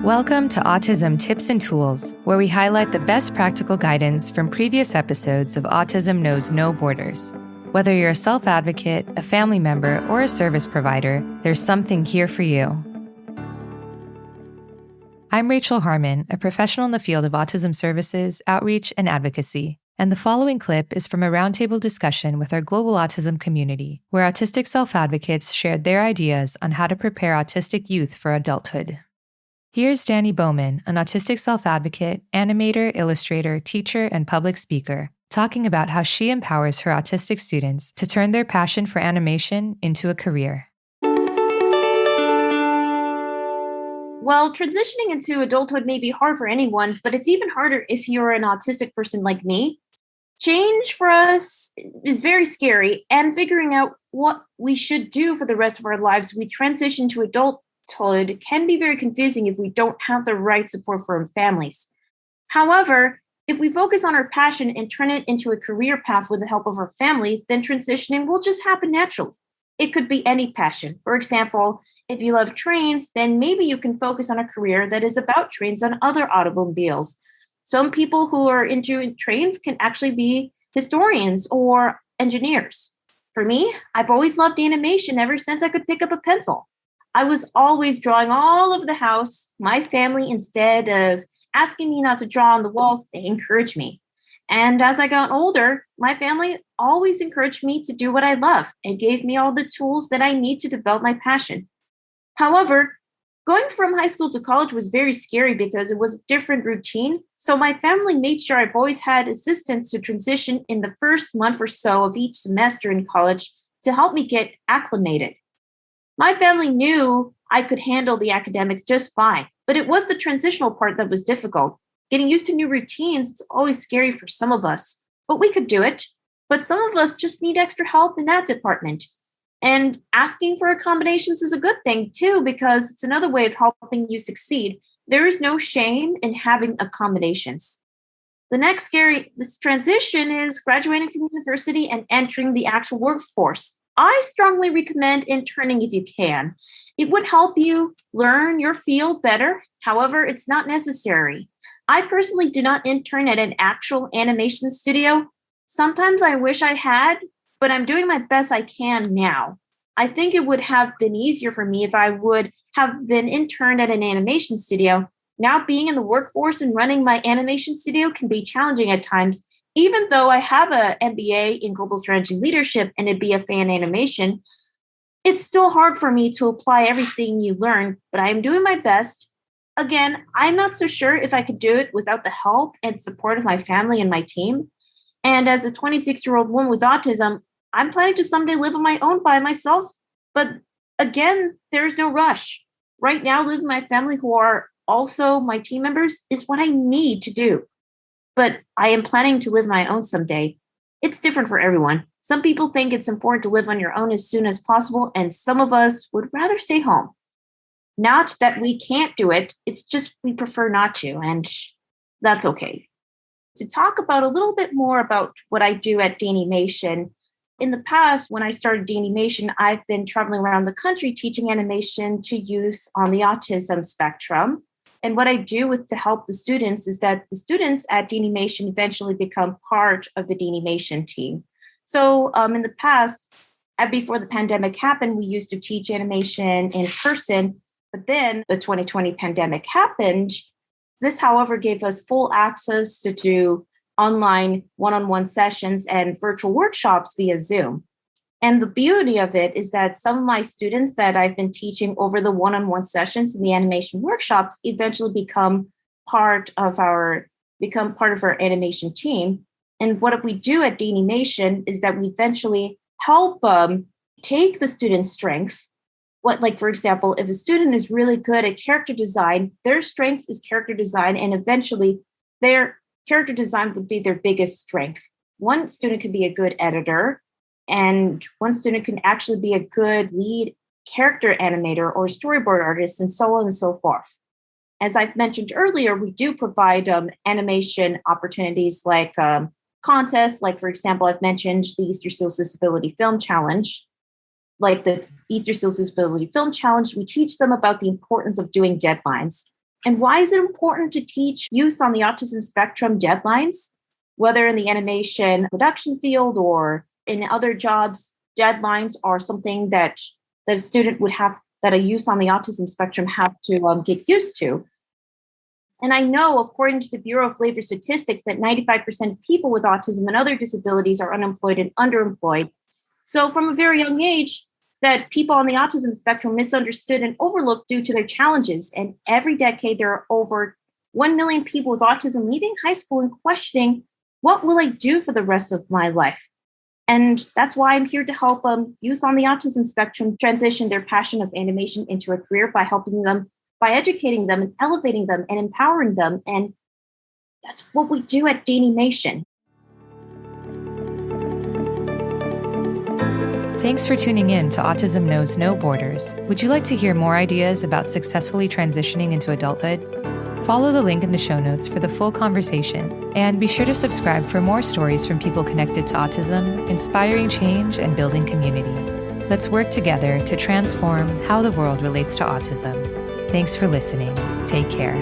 Welcome to Autism Tips and Tools, where we highlight the best practical guidance from previous episodes of Autism Knows No Borders. Whether you're a self-advocate, a family member, or a service provider, there's something here for you. I'm Rachel Harmon, a professional in the field of autism services, outreach, and advocacy. And the following clip is from a roundtable discussion with our Global Autism Community, where Autistic Self-Advocates shared their ideas on how to prepare autistic youth for adulthood. Here's Dani Bowman, an Autistic Self-Advocate, animator, illustrator, teacher, and public speaker, talking about how she empowers her autistic students to turn their passion for animation into a career. Well, transitioning into adulthood may be hard for anyone, but it's even harder if you're an autistic person like me. Change for us is very scary, and figuring out what we should do for the rest of our lives, we transition to adulthood can be very confusing if we don't have the right support from families. However, if we focus on our passion and turn it into a career path with the help of our family, then transitioning will just happen naturally. It could be any passion. For example, if you love trains, then maybe you can focus on a career that is about trains and other automobiles. Some people who are into trains can actually be historians or engineers. For me, I've always loved animation ever since I could pick up a pencil. I was always drawing all over the house. My family, instead of asking me not to draw on the walls, they encouraged me. And as I got older, my family always encouraged me to do what I love and gave me all the tools that I need to develop my passion. However, going from high school to college was very scary because it was a different routine. So my family made sure I've always had assistance to transition in the first month or so of each semester in college to help me get acclimated. My family knew I could handle the academics just fine, but it was the transitional part that was difficult. Getting used to new routines, it's always scary for some of us, but we could do it. But some of us just need extra help in that department. And asking for accommodations is a good thing too, because it's another way of helping you succeed. There is no shame in having accommodations. The next this transition is graduating from university and entering the actual workforce. I strongly recommend interning if you can. It would help you learn your field better. However, it's not necessary. I personally did not intern at an actual animation studio. Sometimes I wish I had, but I'm doing my best I can now. I think it would have been easier for me if I would have been interned at an animation studio. Now being in the workforce and running my animation studio can be challenging at times. Even though I have an MBA in Global Strategy Leadership and a BFA in animation, it's still hard for me to apply everything you learn, but I am doing my best. Again, I'm not so sure if I could do it without the help and support of my family and my team. And as a 26-year-old woman with autism, I'm planning to someday live on my own by myself. But again, there's no rush. Right now, living with my family, who are also my team members, is what I need to do. But I am planning to live my own someday. It's different for everyone. Some people think it's important to live on your own as soon as possible, and some of us would rather stay home. Not that we can't do it, it's just we prefer not to, and that's okay. To talk about a little bit more about what I do at Danimation, in the past, when I started Danimation, I've been traveling around the country teaching animation to youth on the autism spectrum. And what I do to help the students is that the students at Danimation eventually become part of the Danimation team. So in the past, before the pandemic happened, we used to teach animation in person. But then the 2020 pandemic happened. This, however, gave us full access to do online one-on-one sessions and virtual workshops via Zoom. And the beauty of it is that some of my students that I've been teaching over the one-on-one sessions and the animation workshops eventually become part of our animation team. And what we do at Danimation is that we eventually help take the student's strength. For example, if a student is really good at character design, their strength is character design, and eventually their character design would be their biggest strength. One student could be a good editor, and one student can actually be a good lead character animator or storyboard artist, and so on and so forth. As I've mentioned earlier, we do provide animation opportunities like contests. Like, for example, I've mentioned the Easter Seals Disability Film Challenge. Like the Easter Seals Disability Film Challenge, we teach them about the importance of doing deadlines. And why is it important to teach youth on the autism spectrum deadlines? Whether in the animation production field or in other jobs, deadlines are something that a student would have, that a youth on the autism spectrum have to get used to. And I know, according to the Bureau of Labor Statistics, that 95% of people with autism and other disabilities are unemployed and underemployed. So from a very young age, that people on the autism spectrum misunderstood and overlooked due to their challenges. And every decade, there are over 1 million people with autism leaving high school and questioning, what will I do for the rest of my life? And that's why I'm here to help youth on the autism spectrum transition their passion of animation into a career by helping them, by educating them and elevating them and empowering them. And that's what we do at Danimation. Thanks for tuning in to Autism Knows No Borders. Would you like to hear more ideas about successfully transitioning into adulthood? Follow the link in the show notes for the full conversation, and be sure to subscribe for more stories from people connected to autism, inspiring change and building community. Let's work together to transform how the world relates to autism. Thanks for listening. Take care.